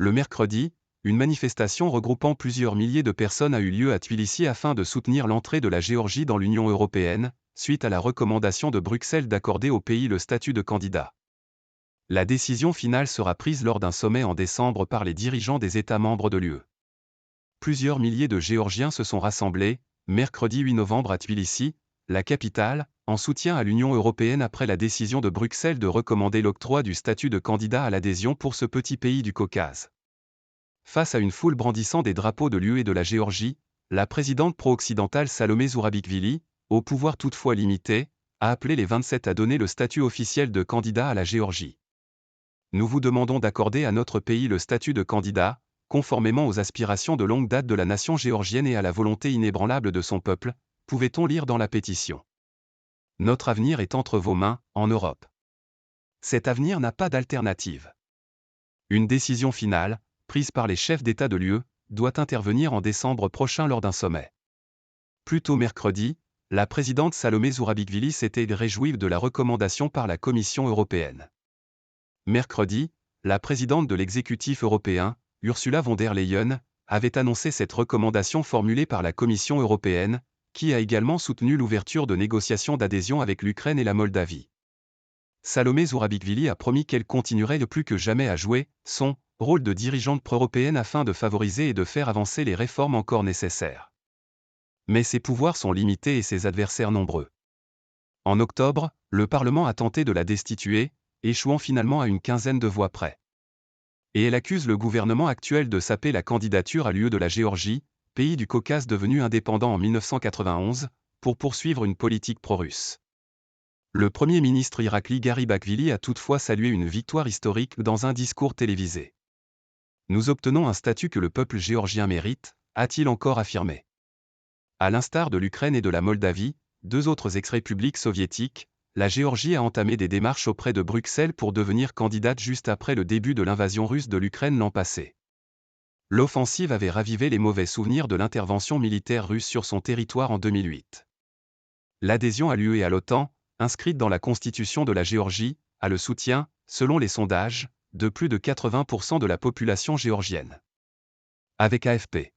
Le mercredi, une manifestation regroupant plusieurs milliers de personnes a eu lieu à Tbilissi afin de soutenir l'entrée de la Géorgie dans l'Union européenne, suite à la recommandation de Bruxelles d'accorder au pays le statut de candidat. La décision finale sera prise lors d'un sommet en décembre par les dirigeants des États membres de l'UE. Plusieurs milliers de Géorgiens se sont rassemblés, mercredi 8 novembre à Tbilissi, la capitale, en soutien à l'Union européenne après la décision de Bruxelles de recommander l'octroi du statut de candidat à l'adhésion pour ce petit pays du Caucase. Face à une foule brandissant des drapeaux de l'UE et de la Géorgie, la présidente pro-occidentale Salomé Zourabichvili, au pouvoir toutefois limité, a appelé les 27 à donner le statut officiel de candidat à la Géorgie. Nous vous demandons d'accorder à notre pays le statut de candidat, conformément aux aspirations de longue date de la nation géorgienne et à la volonté inébranlable de son peuple, pouvait-on lire dans la pétition. Notre avenir est entre vos mains, en Europe. Cet avenir n'a pas d'alternative. Une décision finale, prise par les chefs d'État de l'UE, doit intervenir en décembre prochain lors d'un sommet. Plus tôt mercredi, la présidente Salomé Zourabichvili s'était réjouie de la recommandation par la Commission européenne. Mercredi, la présidente de l'exécutif européen, Ursula von der Leyen, avait annoncé cette recommandation formulée par la Commission européenne, qui a également soutenu l'ouverture de négociations d'adhésion avec l'Ukraine et la Moldavie. Salomé Zourabichvili a promis qu'elle continuerait de plus que jamais à jouer son rôle de dirigeante pro-européenne afin de favoriser et de faire avancer les réformes encore nécessaires. Mais ses pouvoirs sont limités et ses adversaires nombreux. En octobre, le Parlement a tenté de la destituer, échouant finalement à une quinzaine de voix près. Et elle accuse le gouvernement actuel de saper la candidature à l'UE de la Géorgie, pays du Caucase devenu indépendant en 1991, pour poursuivre une politique pro-russe. Le Premier ministre Irakli Garibashvili a toutefois salué une victoire historique dans un discours télévisé. Nous obtenons un statut que le peuple géorgien mérite, a-t-il encore affirmé. À l'instar de l'Ukraine et de la Moldavie, deux autres ex-républiques soviétiques, la Géorgie a entamé des démarches auprès de Bruxelles pour devenir candidate juste après le début de l'invasion russe de l'Ukraine l'an passé. L'offensive avait ravivé les mauvais souvenirs de l'intervention militaire russe sur son territoire en 2008. L'adhésion à l'UE et à l'OTAN, inscrite dans la constitution de la Géorgie, a le soutien, selon les sondages, de plus de 80% de la population géorgienne. Avec AFP.